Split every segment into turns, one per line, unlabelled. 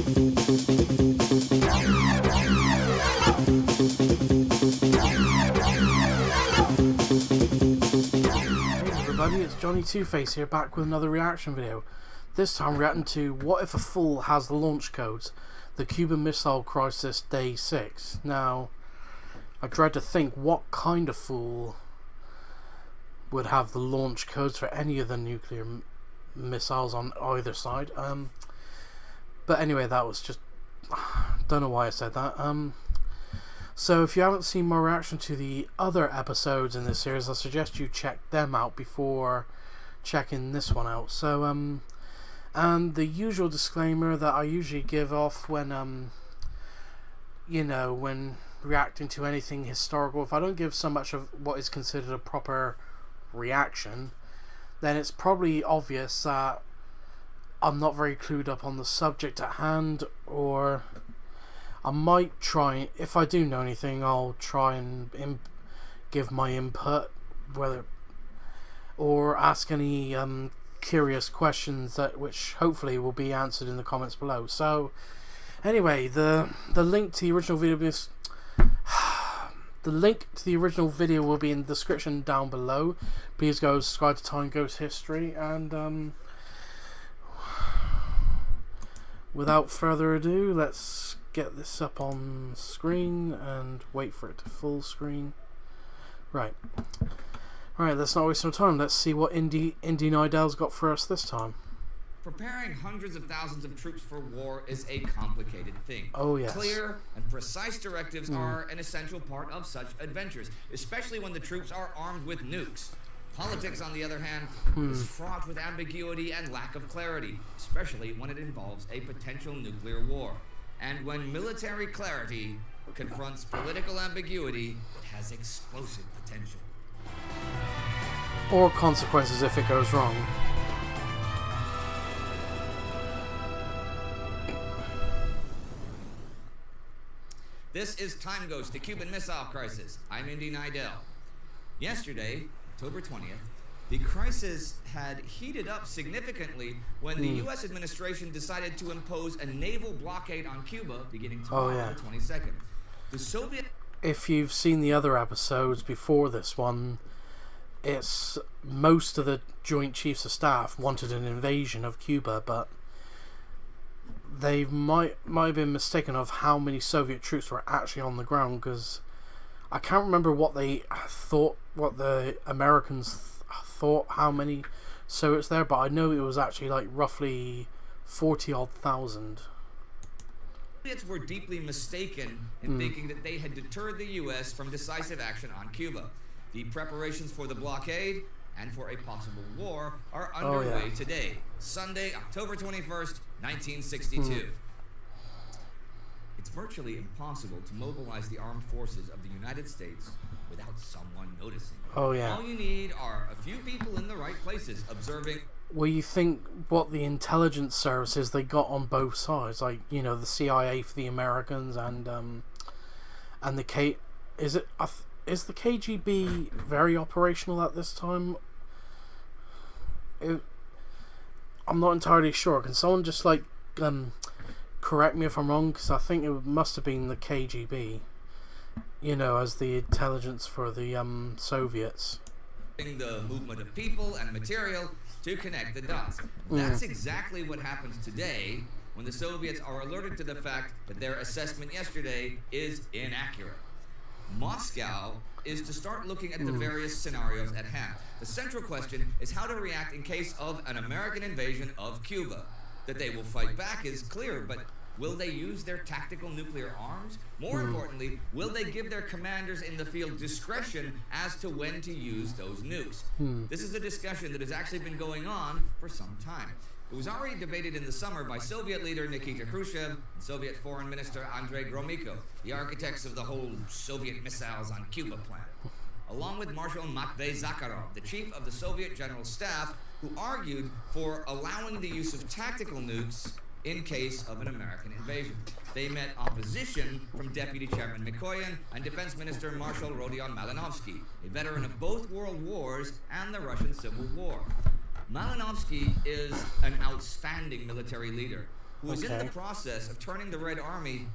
Everybody, it's Johnny Two-Face here, back with another reaction video. This time reacting to What If a Fool Has the Launch Codes? The Cuban Missile Crisis Day 6. Now, I dread to think what kind of fool would have the launch codes for any of the nuclear missiles on either side. But anyway, that was just... don't know why I said that. So if you haven't seen my reaction to the other episodes in this series, I suggest you check them out before checking this one out. So, and the usual disclaimer that I usually give off when, you know, when reacting to anything historical, if I don't give so much of what is considered a proper reaction, then it's probably obvious that I'm not very clued up on the subject at hand, or I might try, if I do know anything, I'll try and give my input, whether, or ask any curious questions which hopefully will be answered in the comments below. So anyway, the link to the original video will be in the description down below. Please go subscribe to Time Goes History, and without further ado, let's get this up on screen and wait for it to full screen. Right, let's not waste some time. Let's see what Indy Nidell's got for us this time.
Preparing hundreds of thousands of troops for war is a complicated thing.
Oh yes.
Clear and precise directives are an essential part of such adventures, especially when the troops are armed with nukes. Politics, on the other hand, is fraught with ambiguity and lack of clarity, especially when it involves a potential nuclear war. And when military clarity confronts political ambiguity, it has explosive potential.
Or consequences if it goes wrong.
This is Time Goes to Cuban Missile Crisis. I'm Indy Nidell. Yesterday, October 20th, the crisis had heated up significantly when the U.S. administration decided to impose a naval blockade on Cuba beginning tomorrow, the 22nd. The Soviet...
If you've seen the other episodes before this one, it's most of the Joint Chiefs of Staff wanted an invasion of Cuba, but they might have been mistaken of how many Soviet troops were actually on the ground, because I can't remember what they thought, what the Americans thought how many Soviets there, but I know it was actually like roughly 40-odd thousand.
Soviets were deeply mistaken in thinking that they had deterred the U.S. from decisive action on Cuba. The preparations for the blockade and for a possible war are underway today, Sunday, October 21st, 1962. It's virtually impossible to mobilize the armed forces of the United States without someone noticing.
Oh yeah.
All you need are a few people in the right places observing.
Well, you think what the intelligence services they got on both sides, like, you know, the CIA for the Americans and the is the KGB very operational at this time? I'm not entirely sure. Can someone just like correct me if I'm wrong, because I think it must have been the KGB, you know, as the intelligence for the Soviets.
The movement of people and material to connect the dots. That's exactly what happens today when the Soviets are alerted to the fact that their assessment yesterday is inaccurate. Moscow is to start looking at the various scenarios at hand. The central question is how to react in case of an American invasion of Cuba. That they will fight back is clear, but will they use their tactical nuclear arms? More importantly, will they give their commanders in the field discretion as to when to use those nukes? This is a discussion that has actually been going on for some time. It was already debated in the summer by Soviet leader Nikita Khrushchev and Soviet Foreign Minister Andrei Gromyko, the architects of the whole Soviet missiles on Cuba plan, along with Marshal Matvei Zakharov, the chief of the Soviet General Staff, who argued for allowing the use of tactical nukes in case of an American invasion. They met opposition from Deputy Chairman Mikoyan and Defense Minister Marshal Rodion Malinovsky, a veteran of both World Wars and the Russian Civil War. Malinovsky is an outstanding military leader. who is in the process of turning the Red Army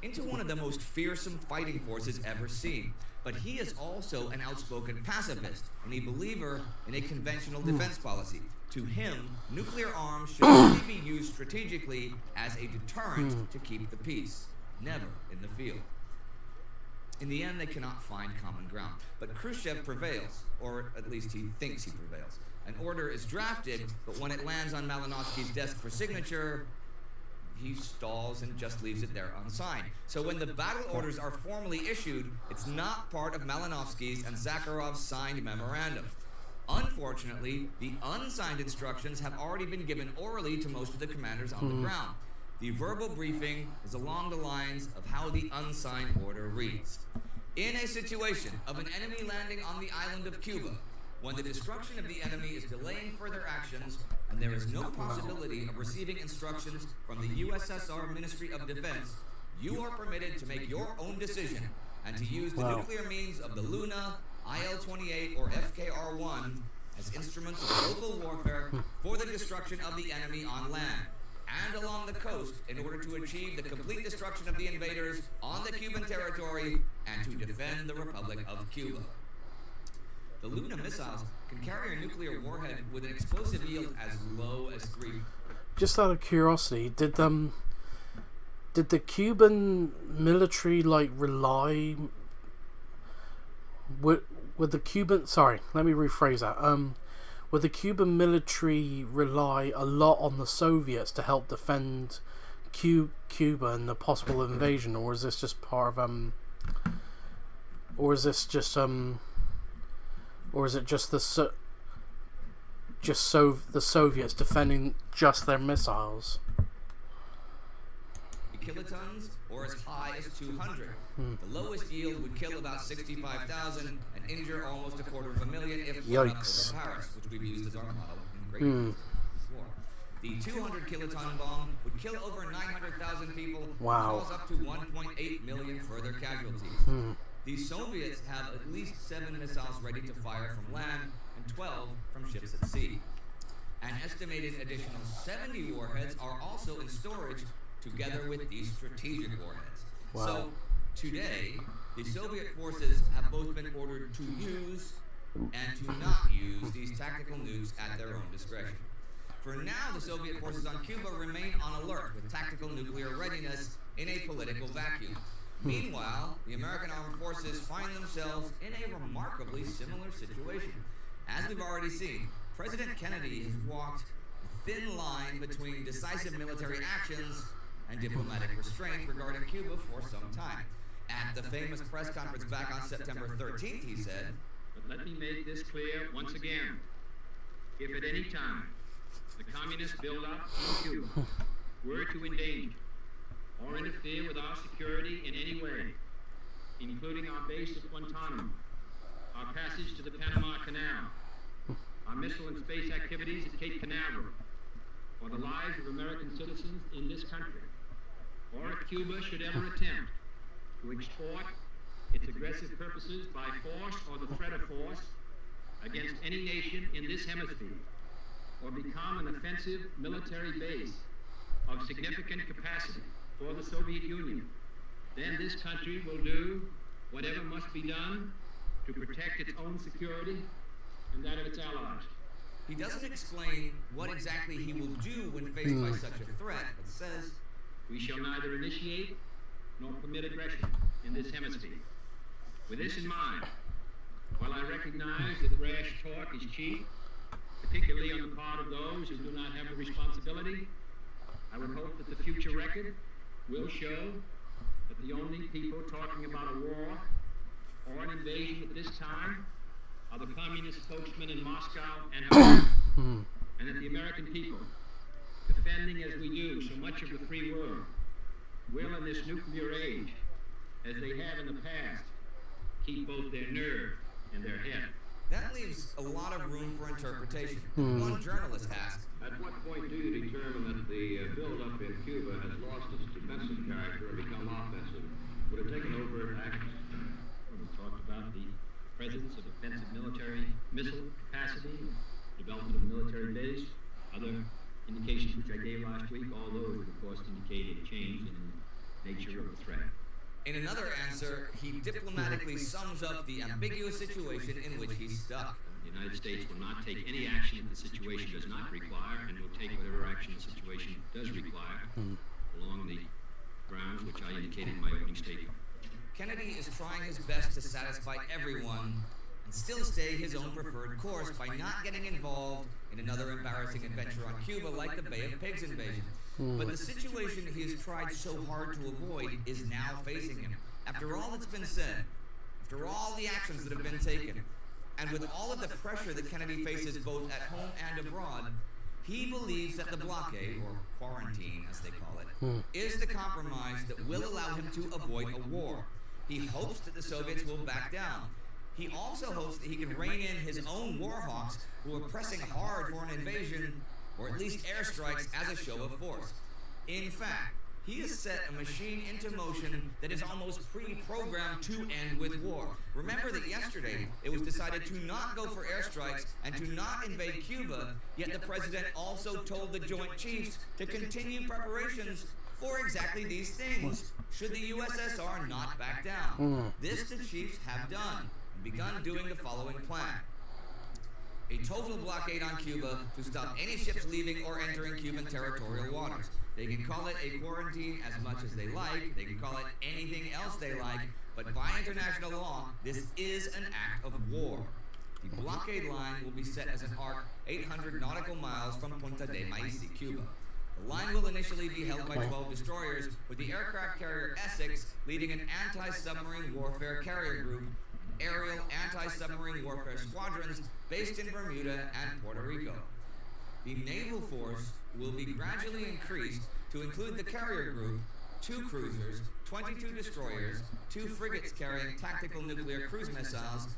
into one of the most fearsome fighting forces ever seen. But he is also an outspoken pacifist and a believer in a conventional defense policy. To him, nuclear arms should only be used strategically as a deterrent to keep the peace, never in the field. In the end, they cannot find common ground. But Khrushchev prevails, or at least he thinks he prevails. An order is drafted, but when it lands on Malinovsky's desk for signature, he stalls and just leaves it there unsigned. So when the battle orders are formally issued, it's not part of Malinovsky's and Zakharov's signed memorandum. Unfortunately, the unsigned instructions have already been given orally to most of the commanders on the ground. The verbal briefing is along the lines of how the unsigned order reads. In a situation of an enemy landing on the island of Cuba, when the destruction of the enemy is delaying further actions and there is no possibility of receiving instructions from the USSR Ministry of Defense, you are permitted to make your own decision and to use the nuclear means of the Luna, IL-28, or FKR-1 as instruments of local warfare for the destruction of the enemy on land and along the coast in order to achieve the complete destruction of the invaders on the Cuban territory and to defend the Republic of Cuba. The Luna missiles can carry a nuclear warhead with an explosive yield as low as 3.
Just out of curiosity, did the Cuban military rely with the Cuban? Sorry, let me rephrase that. Would the Cuban military rely a lot on the Soviets to help defend Cuba and the possible invasion, or is this just part of or is this just or is it just the Soviets defending just their missiles?
Kilotons, or as high as 200. The lowest yield would kill about 65,000 and injure almost 250,000 if blown up over Paris, which we've used as our model in Great Britain before. The 200 kiloton bomb would kill over 900,000 people and cause up to 1.8 million further casualties. The Soviets have at least 7 missiles ready to fire from land and 12 from ships at sea. An estimated additional 70 warheads are also in storage together with these strategic warheads. So, today, the Soviet forces have both been ordered to use and to not use these tactical nukes at their own discretion. For now, the Soviet forces on Cuba remain on alert with tactical nuclear readiness in a political vacuum. Meanwhile, the American armed forces find themselves in a remarkably similar situation. As we've already seen, President Kennedy has walked a thin line between decisive military actions and diplomatic restraint regarding Cuba for some time. At the famous press conference back on September 13th, he said,
"But let me make this clear once again. If at any time the communist buildup in Cuba were to endanger or interfere with our security in any way, including our base at Guantanamo, our passage to the Panama Canal, our missile and space activities at Cape Canaveral, or the lives of American citizens in this country, or if Cuba should ever attempt to export its aggressive purposes by force or the threat of force against any nation in this hemisphere, or become an offensive military base of significant capacity for the Soviet Union, then this country will do whatever must be done to protect its own security and that of its allies."
He doesn't explain what exactly he will do when faced by such a threat, but says,
"We shall neither initiate nor permit aggression in this hemisphere. With this in mind, while I recognize that rash talk is cheap, particularly on the part of those who do not have the responsibility, I would hope that the future record will show that the only people talking about a war or an invasion at this time are the communist spokesmen in Moscow and Havana, and that the American people, defending as we do so much of the free world, will in this nuclear age, as they have in the past, keep both their nerve and their head."
That leaves a lot of room for interpretation. One journalist asked,
"At what point do you determine that the buildup in Cuba has lost its defensive character and become offensive? Would it take an overt act?"
We talked about the presence of offensive military missile capacity, development of a military base, other indications which I gave last week, all those would of course indicate a change in the nature of the threat.
In another answer, he diplomatically sums up the ambiguous situation in which he's stuck.
The United States will not take any action if the situation does not require, and will take whatever action the situation does require along the grounds which I indicated in my opening statement.
Kennedy is trying his best to satisfy everyone and still stay his own preferred course by not getting involved in another embarrassing adventure on Cuba like the Bay of Pigs invasion. But the situation he has tried so hard to avoid is now facing him. After all that's been said, after all the actions that have been taken, and with all of the pressure that Kennedy faces both at home and abroad, he believes that the blockade, or quarantine as they call it, is the compromise that will allow him to avoid a war. He hopes that the Soviets will back down. He also hopes that he can rein in his own warhawks who are pressing hard for an invasion, or at least airstrikes as a show of force. In fact, he has set a machine into motion that is almost pre-programmed to end with war. Remember that yesterday it was decided to not go for airstrikes and to not invade Cuba, yet the president also told the Joint Chiefs to continue preparations for exactly these things, should the USSR not back down. This the chiefs have done, and begun doing the following plan. A total blockade on Cuba to stop any ships leaving or entering Cuban territorial waters. They can call it a quarantine as much as they like, they can call it anything else they like, but by international law, this is an act of war. The blockade line will be set as an arc 800 nautical miles from Punta de Maíz, Cuba. The line will initially be held by 12 destroyers, with the aircraft carrier Essex leading an anti-submarine warfare carrier group, aerial anti-submarine warfare squadrons based in Bermuda and Puerto Rico. The naval force will be gradually increased to include the carrier group, 2 cruisers, 22 destroyers, 2 frigates carrying tactical nuclear cruise missiles,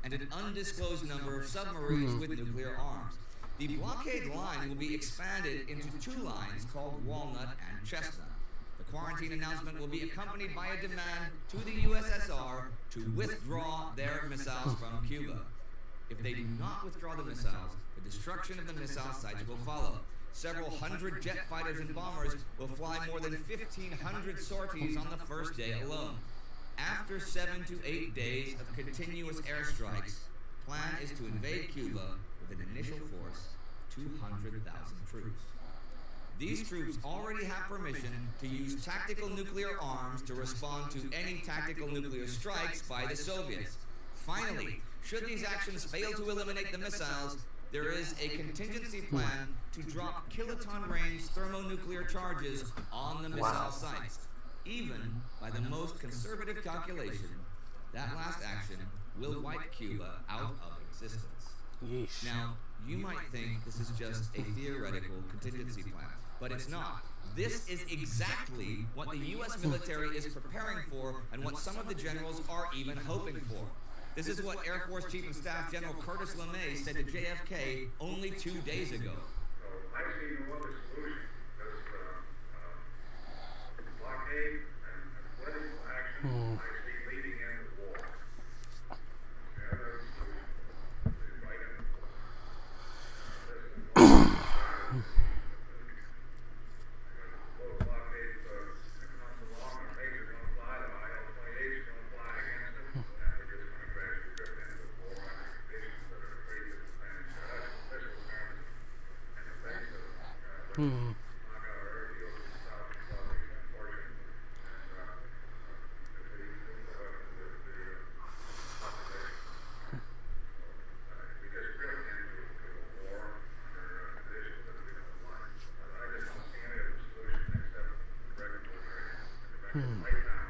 and an undisclosed number of submarines with nuclear arms. The blockade line will be expanded into 2 lines called Walnut and Chestnut. The quarantine announcement will be accompanied by a demand to the USSR to withdraw their missiles from Cuba. If they do not withdraw the missiles, the destruction of the missile sites will follow. Several hundred jet fighters and bombers will fly more than 1,500 sorties on the first day alone. After 7 to 8 days of continuous airstrikes, the plan is to invade Cuba with an initial force of 200,000 troops. These troops already have permission to use tactical nuclear arms to respond to any tactical nuclear strikes by the Soviets. Finally, should these actions fail to eliminate the missiles, there is a contingency plan to drop kiloton range thermonuclear charges on the missile sites. Even by the most conservative calculation, that last action will wipe Cuba out of existence.
Yeesh.
Now, you might think this is just a theoretical contingency plan, but it's not. This is exactly what the U.S. military is preparing for and what some of the generals are even hoping for. This is what Air Force Chief of Staff General Curtis LeMay said to JFK only 2 days ago.
So I see no other solution because blockade and political action I see leading into war. The other solution is right into war. Little blockade comes along and major don't fly, the IL-28 is going to fly against it, and we're just going to gradually drift into war under conditions that are pretty disadvantaged to us, physical terms, and the things that knock out our airfields in South and Southeast, unfortunately. And if we move the population, we just drift into a war under conditions that we don't like. I just don't see any other solution except regulatory intervention right now.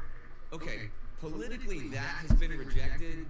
Okay, politically that has been rejected,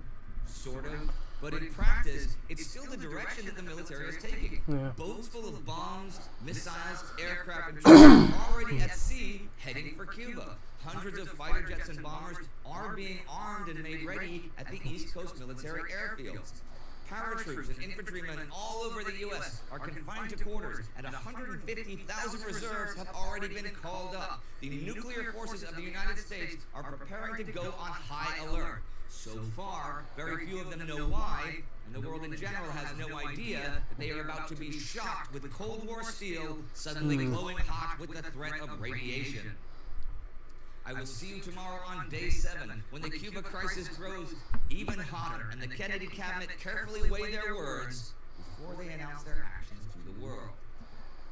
sort of, but in practice, it's still the direction that the military is taking. Boats full of bombs, missiles, aircraft, and troops are already at sea heading for Cuba. Hundreds of fighter jets and bombers are being armed and made ready at the East Coast military airfields. Paratroops and infantrymen all over the U.S. are confined to quarters, and 150,000 reserves have already been called up. The nuclear forces of the United States are preparing to go on high alert. So far, very few of them know why, and the world in general has no idea that they are about to be shocked with Cold War steel suddenly glowing hot with the threat of radiation. I will see you tomorrow on day 7, when the Cuba crisis grows even hotter and the Kennedy cabinet carefully weigh their words before they announce their actions to the world.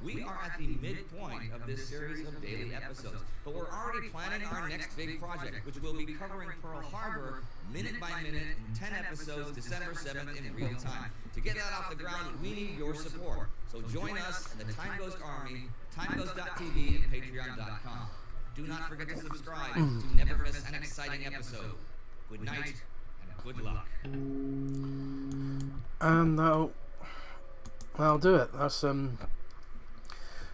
We are at the midpoint of this series of daily episodes, but we're already planning our next big project, which will be covering Pearl Harbor minute by minute in 10 episodes December 7th in real time. To get that off the ground, we need your support. So join us in the Time Ghost Army, timeghost.tv, and patreon.com. Do not forget to subscribe to never miss an exciting episode. Good night and good luck.
And that'll do it. That's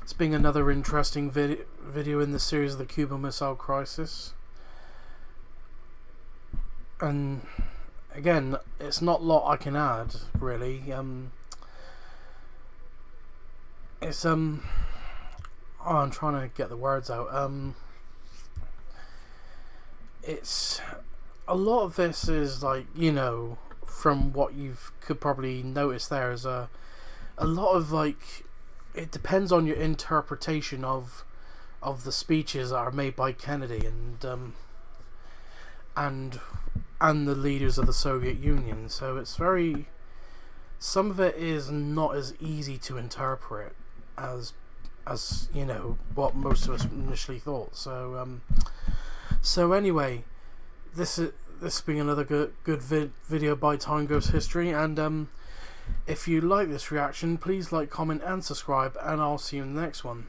it's been another interesting video in the series of the Cuban Missile Crisis. And again, it's not a lot I can add, really. I'm trying to get the words out. It's a lot of this is like, you know, from what you could probably notice there is a lot of like, it depends on your interpretation of the speeches that are made by Kennedy and the leaders of the Soviet Union. So it's very, some of it is not as easy to interpret as you know, what most of us initially thought. So anyway, this has been another good video by Time Ghost History, and if you like this reaction, please like, comment and subscribe, and I'll see you in the next one.